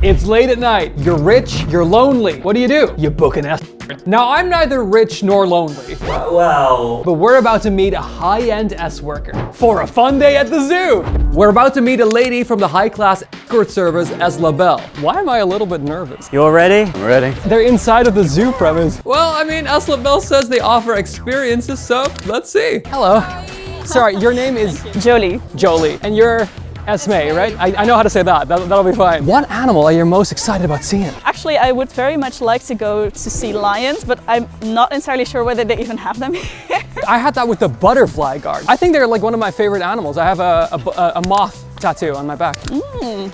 It's late at night, you're rich, you're lonely. What do? You book an Escort. Now, I'm neither rich nor lonely. Well. But we're about to meet a high-end S-worker for a fun day at the zoo. We're about to meet a lady from the high-class Escort service as La Belle. Why am I a little bit nervous? You all ready? I'm ready. They're inside of the zoo premise. Well, I mean, as La Belle says, they offer experiences, so let's see. Hello. Sorry, your name is? Jolie. Jolie. And you're Esme, right? I know how to say that. That'll be fine. What animal are you most excited about seeing? Actually, I would very much like to go to see lions, but I'm not entirely sure whether they even have them here. I had that with the butterfly guard. I think they're like one of my favorite animals. I have a moth tattoo on my back.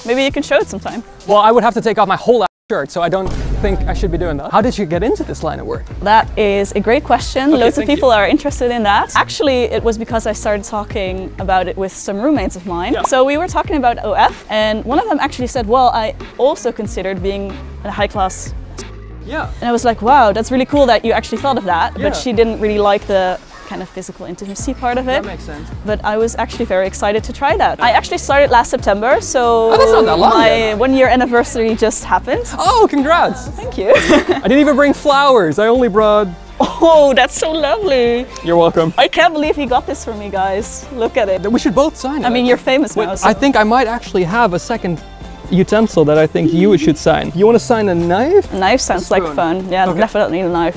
Maybe you can show it sometime. Well, I would have to take off my whole shirt, so I don't think I should be doing that. How did you get into this line of work? That is a great question. Okay, Loads of people you. are interested in that. Actually, it was because I started talking about it with some roommates of mine. Yeah. So we were talking about OF, and one of them actually said, well, I also considered being a high class. Yeah. And I was like, wow, that's really cool that you actually thought of that. Yeah. But she didn't really like the kind of physical intimacy part of it. That makes sense. But I was actually very excited to try that. I actually started last September, so that's not that long my yet. 1-year anniversary just happened. Oh, congrats. Thank you. I didn't even bring flowers. I only brought... Oh, that's so lovely. You're welcome. I can't believe you got this for me, guys. Look at it. We should both sign it. I mean, you're famous now. So. I think I might actually have a second utensil that I think you should sign. You want to sign a knife? A knife sounds like fun. Yeah, Okay. definitely a knife.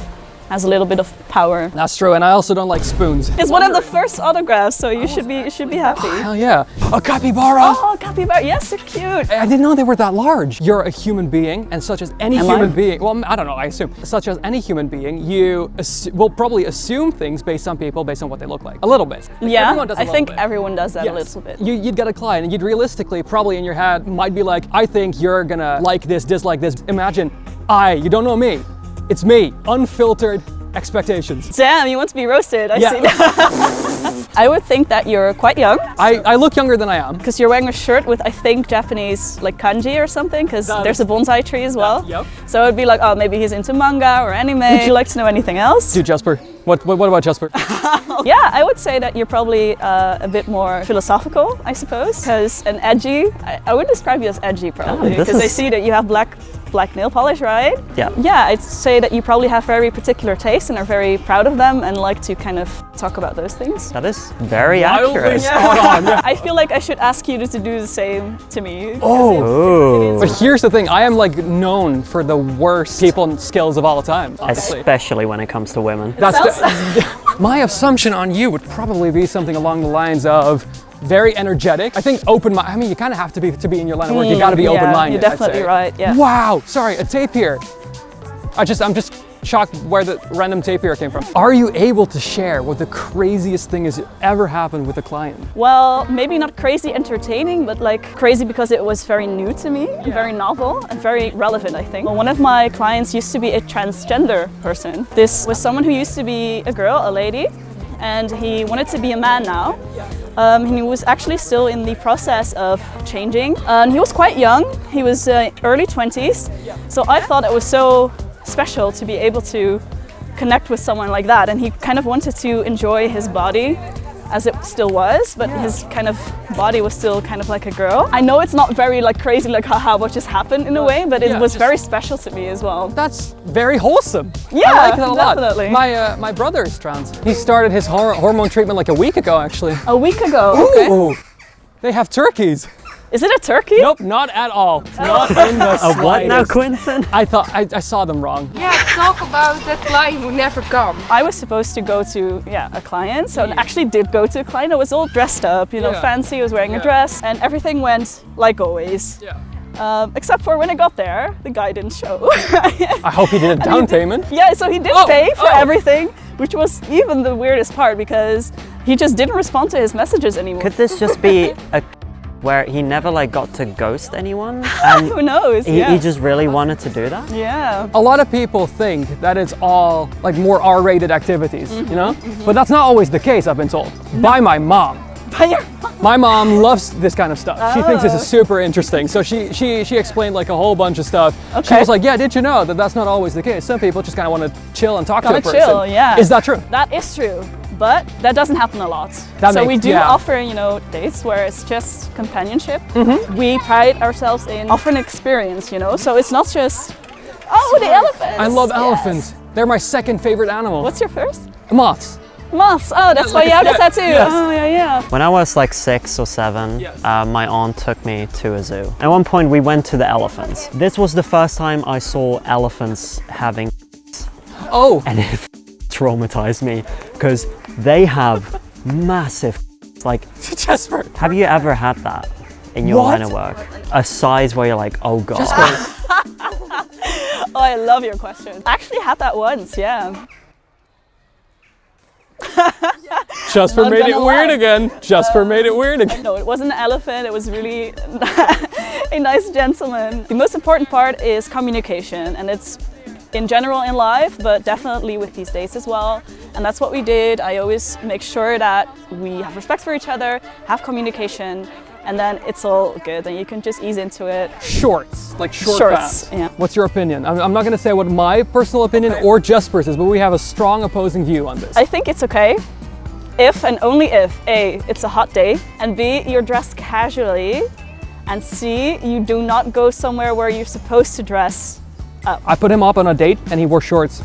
Has a little bit of power. That's true, and I also don't like spoons. It's one of the first autographs, so you should be happy. Hell yeah. A capybara! Oh, capybara. Yes, they're cute. I didn't know they were that large. You're a human being, and such as any human being, well, I don't know, I assume, such as any human being, you will probably assume things based on people, based on what they look like. A little bit. Like, Yeah, everyone does a I little think bit. everyone does that Yes. a little bit. You'd get a client, and you'd realistically, probably in your head, might be like, I think you're gonna like this, dislike this. Imagine, you don't know me. It's me, unfiltered expectations. Damn, you want to be roasted. I see that. I would think that you're quite young. I look younger than I am. Because you're wearing a shirt with, I think, Japanese like kanji or something, because there's a bonsai tree as well. Yep. So it'd be like, oh, maybe he's into manga or anime. Would you like to know anything else? Dude, Jesper. What about Jesper? Yeah, I would say that you're probably a bit more philosophical, I suppose, because an edgy, I would describe you as edgy probably, because I see that you have black nail polish, right? Yeah. Yeah, I'd say that you probably have very particular tastes and are very proud of them and like to kind of talk about those things. That is very accurate. Spot on. Yeah. I feel like I should ask you to do the same to me. Oh. But here's the thing, I am like known for the worst people skills of all time, honestly. Especially when it comes to women. My assumption on you would probably be something along the lines of very energetic. I think open-minded. I mean, you kind of have to be in your line of work. You got to be open-minded. You're definitely right. Yeah. Wow. Sorry, a tapir. I'm just shocked where the random tapir came from. Are you able to share what the craziest thing has ever happened with a client? Well, maybe not crazy entertaining, but like crazy because it was very new to me, and very novel and very relevant, I think. Well, one of my clients used to be a transgender person. This was someone who used to be a girl, a lady, and he wanted to be a man now. He was actually still in the process of changing. And he was quite young. He was early 20s. So I thought it was so special to be able to connect with someone like that. And he kind of wanted to enjoy his body as it still was, but his kind of body was still kind of like a girl. I know it's not very like crazy, like haha, what just happened in a way, but it was very special to me as well. That's very wholesome. Yeah, I like that a lot. definitely. My brother is trans. He started his hormone treatment like a week ago, actually. A week ago, okay. Ooh, they have turkeys. Is it a turkey? Nope, not at all. Not in the slightest. What now, Quinten? I thought I saw them wrong. Yeah, talk about that client who never come. I was supposed to go to a client, so I actually did go to a client. I was all dressed up, fancy. I was wearing a dress, and everything went like always. Yeah. Except for when I got there, the guy didn't show. I hope he did a down payment. Yeah, so he did pay for everything, which was even the weirdest part because he just didn't respond to his messages anymore. Could this just be a where he never like got to ghost anyone? And who knows? He just really wanted to do that? Yeah. A lot of people think that it's all like more R-rated activities, you know? But that's not always the case, I've been told. By my mom. By your mom? My mom loves this kind of stuff. She thinks this is super interesting. So she explained like a whole bunch of stuff. Okay. She was like, yeah, did you know that that's not always the case? Some people just kind of want to chill and talk to a person. Chill, yeah. Is that true? That is true. but that doesn't happen a lot. So we do offer, you know, dates where it's just companionship. We pride ourselves in offering experience, you know, so it's not just, oh, the elephants. I love elephants. They're my second favorite animal. What's your first? Moths. Moths. Oh, that's why you have the tattoo. Yes. Oh, yeah. When I was like 6 or 7, my aunt took me to a zoo. At one point we went to the elephants. This was the first time I saw elephants having Oh. and it traumatized me because they have massive like Jesper. Have you ever had that in your line of work? A size where you're like, oh god. Oh, I love your question. I actually had that once, yeah. Jesper made it weird again. Jesper made it weird again. No, it wasn't an elephant. It was really a nice gentleman. The most important part is communication, and it's in general in life, but definitely with these dates as well. And that's what we did. I always make sure that we have respect for each other, have communication, and then it's all good and you can just ease into it. Shorts, like shorts. Pants. Yeah. What's your opinion? I'm not gonna say what my personal opinion or Jesper's is, but we have a strong opposing view on this. I think it's okay if and only if A, it's a hot day, and B, you're dressed casually, and C, you do not go somewhere where you're supposed to dress up. I put him up on a date and he wore shorts.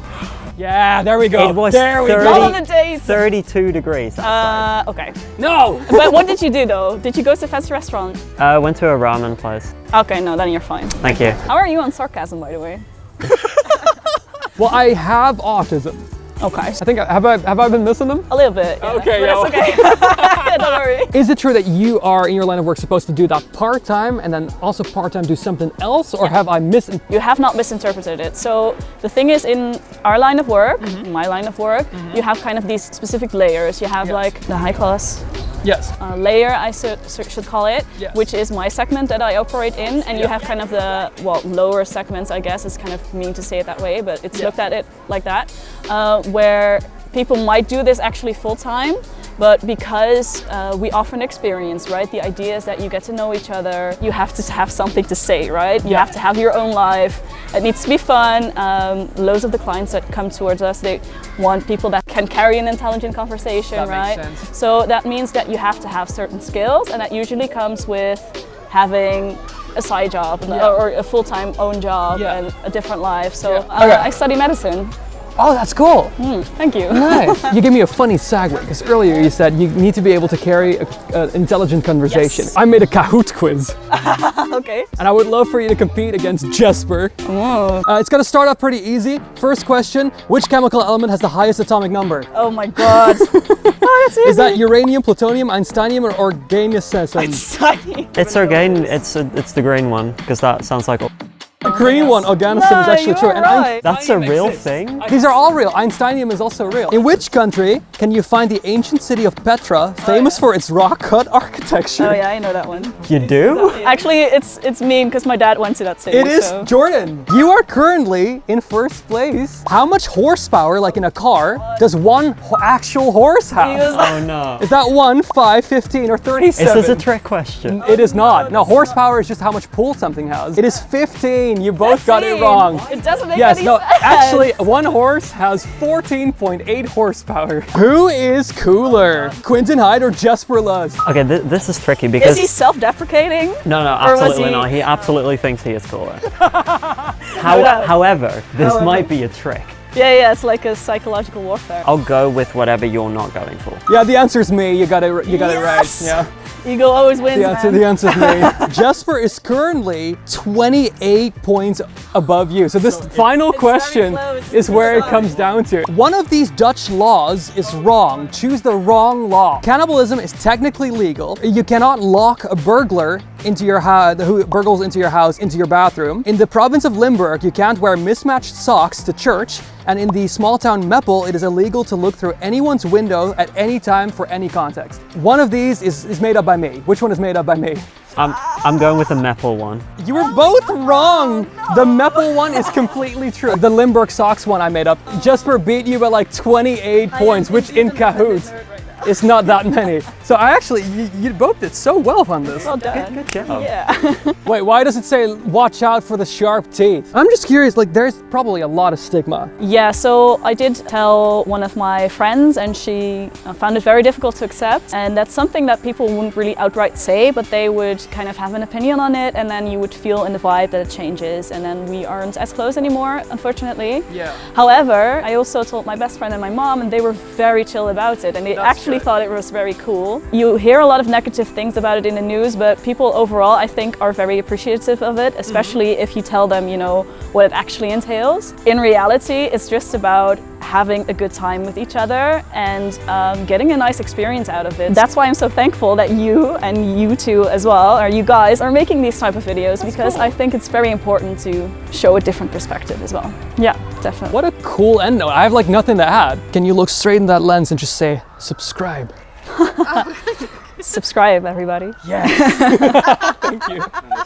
Yeah, there we go. It was there we go. Not on a date. 32 degrees outside. Okay. No! But what did you do though? Did you go to a fancy restaurant? Went to a ramen place. Okay, no, then you're fine. Thank you. How are you on sarcasm, by the way? Well, I have autism. Okay. I think, have I been missing them? A little bit. Yeah. Okay, but yo. it's okay. Don't worry. Is it true that you are, in your line of work, supposed to do that part-time and then also part-time do something else, or have I You have not misinterpreted it. So the thing is, in our line of work, my line of work, you have kind of these specific layers. You have like the high class layer, I should call it, which is my segment that I operate in, and you have kind of the, well, lower segments, I guess. It's kind of mean to say it that way, but it's looked at it like that, where people might do this actually full-time, but because we offer an experience, right? The idea is that you get to know each other, you have to have something to say, right? You have to have your own life. It needs to be fun. Loads of the clients that come towards us, they want people that can carry an intelligent conversation, right? Makes sense. So that means that you have to have certain skills, and that usually comes with having a side job or a full-time own job and a different life. So I study medicine. Oh, that's cool. Thank you. Nice. You gave me a funny segue, because earlier you said you need to be able to carry an intelligent conversation. Yes. I made a Kahoot quiz. Okay. And I would love for you to compete against Jesper. It's going to start off pretty easy. First question, which chemical element has the highest atomic number? Oh my god. Oh, that's easy. Is that uranium, plutonium, einsteinium, or organicium? It's organic. It's the green one because that sounds like. The green one, organicium, is actually true. Right. That's a real thing? These are all real. Einsteinium is also real. In which country can you find the ancient city of Petra, famous for its rock-cut architecture? Oh yeah, I know that one. You do? Actually, it's me because my dad went to that city. It is Jordan. You are currently in first place. How much horsepower, like in a car, does one actual horse have? Oh no. Is that 1, 5, 15, or 37? Is this a trick question? It is not. No, horsepower is just how much pull something has. It is 15. You both got it wrong. It doesn't make any sense. Actually, one horse has 14.8 horsepower. Who is cooler, Quinten Hyde or Jesper Luz? Okay, this is tricky because. Is he self-deprecating? No, absolutely not. He absolutely thinks he is cooler. However, this might be a trick. Yeah, it's like a psychological warfare. I'll go with whatever you're not going for. Yeah, the answer is me. You got it right. Yeah. Ego always wins, The answer is me. Jesper is currently 28 points above you. So this final question is where it comes down to. One of these Dutch laws is wrong. Choose the wrong law. Cannibalism is technically legal. You cannot lock a burglar into your house, who burgles into your house, into your bathroom. In the province of Limburg, you can't wear mismatched socks to church. And in the small town Meppel, it is illegal to look through anyone's window at any time for any context. One of these is made up by me. Which one is made up by me? I'm going with the Meppel one. You were both wrong. The Meppel one is completely true. The Limburg socks one I made up. Jesper beat you by like 28 points, which in Kahoot. it's not that many. So I actually, you both did so well on this. Well done. Good job. Yeah. Wait, why does it say watch out for the sharp teeth? I'm just curious, like there's probably a lot of stigma. Yeah, so I did tell one of my friends and she found it very difficult to accept, and that's something that people wouldn't really outright say, but they would kind of have an opinion on it, and then you would feel in the vibe that it changes, and then we aren't as close anymore, unfortunately. Yeah. However, I also told my best friend and my mom, and they were very chill about it, and they actually thought it was very cool. You hear a lot of negative things about it in the news, but people overall, I think, are very appreciative of it, especially if you tell them, you know, what it actually entails. In reality, it's just about having a good time with each other and getting a nice experience out of it. That's why I'm so thankful that you and you two as well, or you guys, are making these type of videos, because I think it's very important to show a different perspective as well. Yeah, definitely. What a cool end note. I have like nothing to add. Can you look straight in that lens and just say, subscribe? Subscribe, everybody. Yes. Thank you.